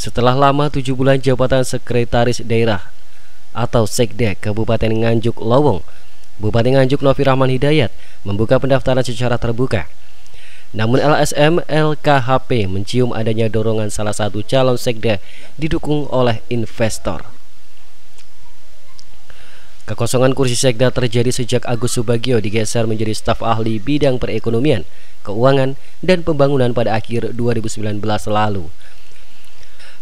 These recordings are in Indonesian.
Setelah lama 7 bulan jabatan Sekretaris Daerah atau Sekda Kabupaten Nganjuk lowong, Bupati Nganjuk Novi Rahman Hidayat membuka pendaftaran secara terbuka. Namun LSM LKHP mencium adanya dorongan salah satu calon sekda didukung oleh investor. Kekosongan kursi sekda terjadi sejak Agus Subagio digeser menjadi staf ahli bidang perekonomian, keuangan, dan pembangunan pada akhir 2019 lalu.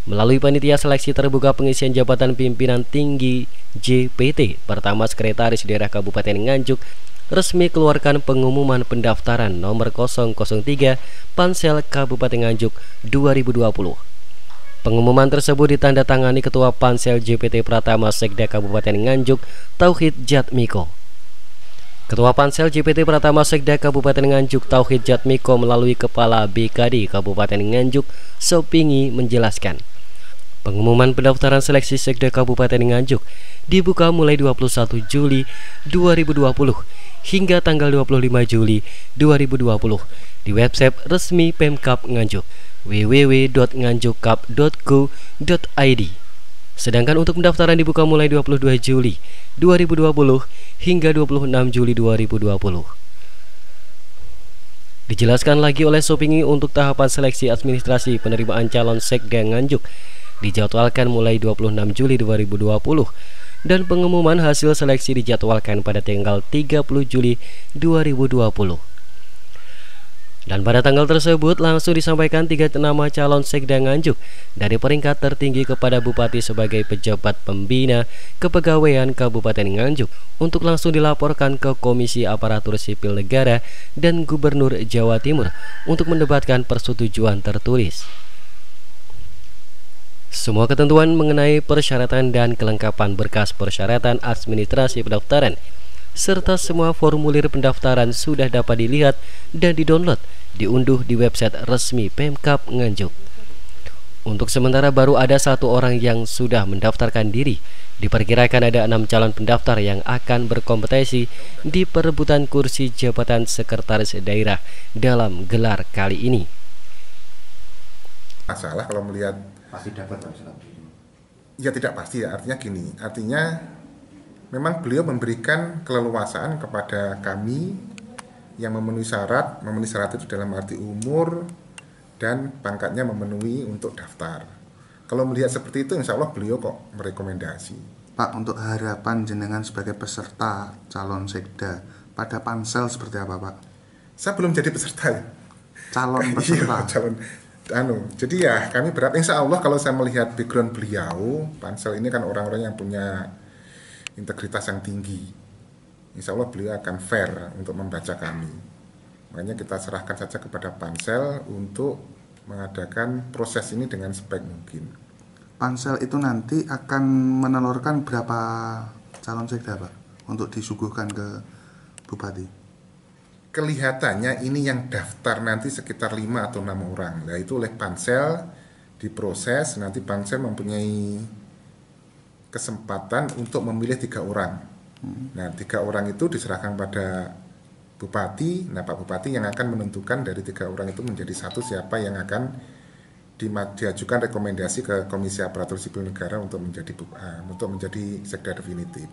Melalui panitia seleksi terbuka pengisian jabatan pimpinan tinggi JPT, pertama Sekretaris Daerah Kabupaten Nganjuk resmi keluarkan pengumuman pendaftaran nomor 003 Pansel Kabupaten Nganjuk 2020. Pengumuman tersebut ditandatangani Ketua Pansel JPT Pratama Sekda Kabupaten Nganjuk, Tauhid Jatmiko. Ketua Pansel JPT Pratama Sekda Kabupaten Nganjuk, Tauhid Jatmiko melalui Kepala BKD Kabupaten Nganjuk, Sopingi menjelaskan, pengumuman pendaftaran seleksi Sekda Kabupaten Nganjuk dibuka mulai 21 Juli 2020 hingga tanggal 25 Juli 2020 di website resmi Pemkab Nganjuk www.nganjukkap.go.id. Sedangkan untuk pendaftaran dibuka mulai 22 Juli 2020 hingga 26 Juli 2020. Dijelaskan lagi oleh Sopingi, untuk tahapan seleksi administrasi penerimaan calon Sekda Nganjuk dijadwalkan mulai 26 Juli 2020 dan pengumuman hasil seleksi dijadwalkan pada tanggal 30 Juli 2020. Dan pada tanggal tersebut langsung disampaikan 3 nama calon Sekda Nganjuk dari peringkat tertinggi kepada Bupati sebagai pejabat pembina kepegawaian Kabupaten Nganjuk untuk langsung dilaporkan ke Komisi Aparatur Sipil Negara dan Gubernur Jawa Timur untuk mendebatkan persetujuan tertulis. Semua ketentuan mengenai persyaratan dan kelengkapan berkas persyaratan administrasi pendaftaran serta semua formulir pendaftaran sudah dapat dilihat dan didownload, diunduh di website resmi Pemkab Nganjuk. Untuk sementara baru ada 1 orang yang sudah mendaftarkan diri. Diperkirakan ada 6 calon pendaftar yang akan berkompetisi di perebutan kursi jabatan Sekretaris Daerah dalam gelar kali ini. Masalah kalau melihat pasti dapat, ya tidak pasti ya, artinya gini, artinya memang beliau memberikan keleluasaan kepada kami yang memenuhi syarat itu dalam arti umur dan pangkatnya memenuhi untuk daftar. Kalau melihat seperti itu, insya Allah beliau kok merekomendasi. Pak, untuk harapan jenengan sebagai peserta calon sekda pada pansel seperti apa, Pak? Saya belum jadi peserta ya. Calon peserta. Jadi ya kami berharap insya Allah kalau saya melihat background beliau, pansel ini kan orang-orang yang punya integritas yang tinggi. Insya Allah beliau akan fair untuk membaca kami. Makanya kita serahkan saja kepada pansel untuk mengadakan proses ini dengan sebaik mungkin. Pansel itu nanti akan menelurkan berapa calon sekda, Pak, untuk disuguhkan ke Bupati? Kelihatannya ini yang daftar nanti sekitar 5 atau 6 orang. Nah itu oleh pansel diproses, nanti pansel mempunyai kesempatan untuk memilih 3 orang. Nah 3 orang itu diserahkan pada Bupati. Nah Pak Bupati yang akan menentukan dari 3 orang itu menjadi satu siapa yang akan diajukan rekomendasi ke Komisi Aparatur Sipil Negara untuk menjadi sekda definitif.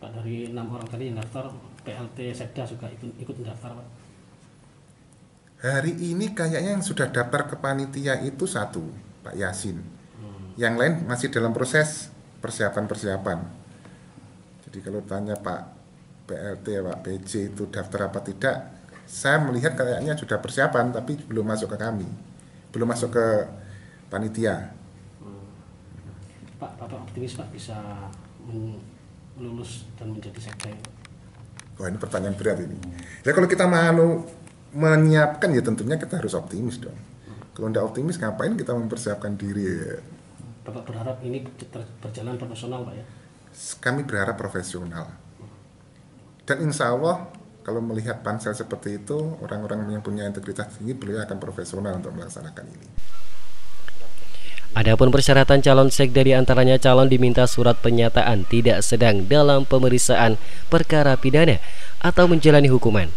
Pak, dari 6 orang tadi yang daftar, PLT Sekda juga ikut mendaftar, Pak? Hari ini kayaknya yang sudah daftar ke panitia itu 1, Pak Yasin. Yang lain masih dalam proses persiapan. Jadi kalau tanya Pak PLT, Pak PJ itu daftar apa tidak, saya melihat kayaknya sudah persiapan tapi belum masuk ke kami, belum masuk ke panitia. Pak, Bapak optimis Pak bisa lulus dan menjadi sekda? Wah ini pertanyaan berat ini. Ya kalau kita mau menyiapkan ya tentunya kita harus optimis dong. Kalau tidak optimis ngapain kita mempersiapkan diri ya? Bapak berharap ini berjalan profesional, Pak ya? Kami berharap profesional. Dan insya Allah kalau melihat pansel seperti itu, orang-orang yang punya integritas tinggi, beliau akan profesional untuk melaksanakan ini. Adapun persyaratan calon sekda diantaranya calon diminta surat pernyataan tidak sedang dalam pemeriksaan perkara pidana atau menjalani hukuman.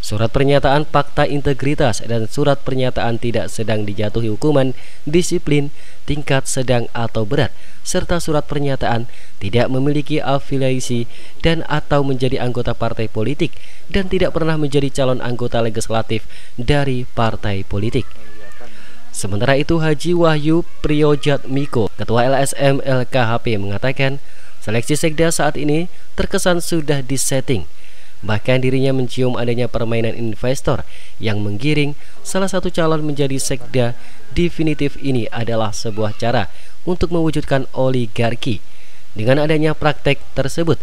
surat pernyataan fakta integritas, dan surat pernyataan tidak sedang dijatuhi hukuman disiplin tingkat sedang atau berat, serta surat pernyataan tidak memiliki afiliasi dan atau menjadi anggota partai politik dan tidak pernah menjadi calon anggota legislatif dari partai politik. Sementara itu, Haji Wahyu Priyojatmiko, Ketua LSM LKHP, mengatakan seleksi sekda saat ini terkesan sudah disetting. Bahkan dirinya mencium adanya permainan investor yang menggiring salah satu calon menjadi sekda definitif. Ini adalah sebuah cara untuk mewujudkan oligarki. Dengan adanya praktek tersebut,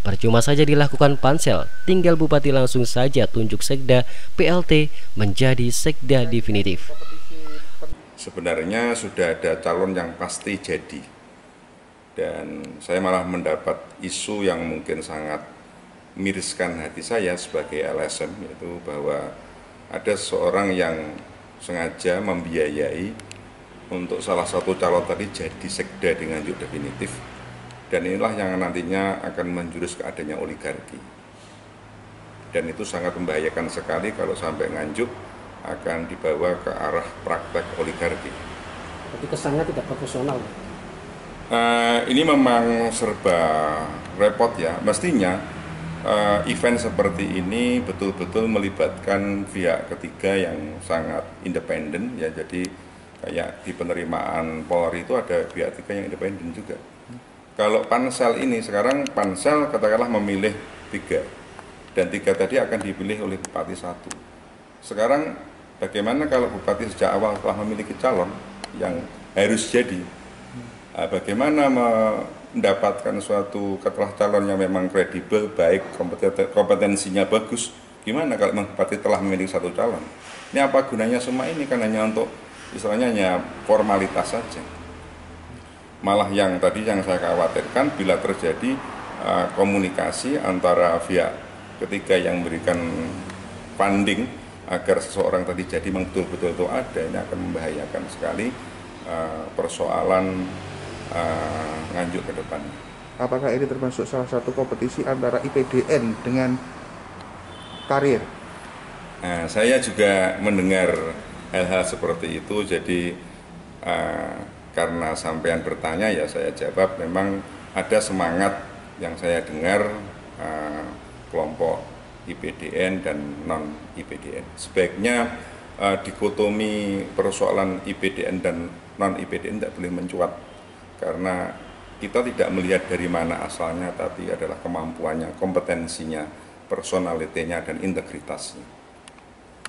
percuma saja dilakukan pansel, tinggal bupati langsung saja tunjuk sekda PLT menjadi sekda definitif. Sebenarnya sudah ada calon yang pasti jadi, dan saya malah mendapat isu yang mungkin sangat miriskan hati saya sebagai LSM, yaitu bahwa ada seorang yang sengaja membiayai untuk salah satu calon tadi jadi sekda dengan nganjuk definitif, dan inilah yang nantinya akan menjurus ke adanya oligarki, dan itu sangat membahayakan sekali kalau sampai nganjuk akan dibawa ke arah praktek oligarki. Jadi kesannya tidak profesional. Ini memang serba repot ya. Mestinya event seperti ini betul-betul melibatkan pihak ketiga yang sangat independen ya. Jadi kayak di penerimaan Polri itu ada pihak ketiga yang independen juga. Kalau pansel ini sekarang pansel katakanlah memilih 3 dan 3 tadi akan dipilih oleh bupati 1. Sekarang bagaimana kalau bupati sejak awal telah memiliki calon yang harus jadi? Bagaimana mendapatkan suatu katakanlah calon yang memang kredibel, baik, kompetensinya bagus? Gimana kalau bupati telah memiliki satu calon? Ini apa gunanya semua ini? Kan hanya untuk istilahnya hanya formalitas saja. Malah yang tadi yang saya khawatirkan bila terjadi komunikasi antara pihak ketiga yang memberikan funding agar seseorang tadi jadi memang betul-betul itu ada, ini akan membahayakan sekali persoalan nganjuk ke depan. Apakah ini termasuk salah satu kompetisi antara IPDN dengan karir? Saya juga mendengar hal-hal seperti itu, jadi karena sampean bertanya ya saya jawab. Memang ada semangat yang saya dengar kelompok IPDN dan non-IPDN. Sebaiknya dikotomi persoalan IPDN dan non-IPDN tidak boleh mencuat, karena kita tidak melihat dari mana asalnya, tapi adalah kemampuannya, kompetensinya, personalitinya, dan integritasnya.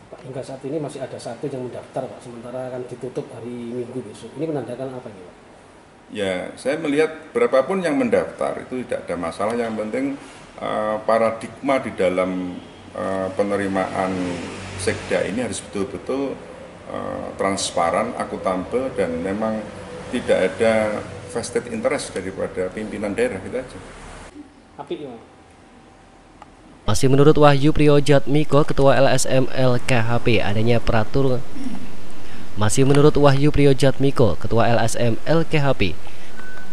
Pak, hingga saat ini masih ada 1 yang mendaftar, Pak, sementara akan ditutup hari Minggu besok. Ini menandakan apa ini, Pak? Ya, saya melihat berapapun yang mendaftar itu tidak ada masalah. Yang penting paradigma di dalam penerimaan sekda ini harus betul-betul transparan, akuntabel, dan memang tidak ada vested interest daripada pimpinan daerah, gitu aja. Masih menurut Wahyu Priyojatmiko, Ketua LSM LKHP, adanya peraturan. Masih menurut Wahyu Priyojatmiko, Ketua LSM LKHP,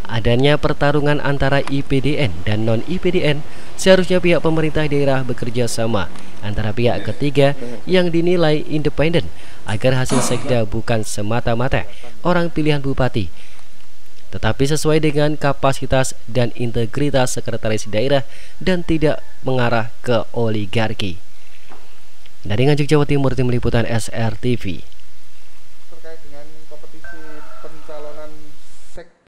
adanya pertarungan antara IPDN dan non-IPDN, seharusnya pihak pemerintah daerah bekerja sama antara pihak ketiga yang dinilai independen agar hasil sekda bukan semata-mata orang pilihan bupati, tetapi sesuai dengan kapasitas dan integritas sekretaris daerah dan tidak mengarah ke oligarki. Dari Nganjuk, Jawa Timur, Tim Liputan SRTV.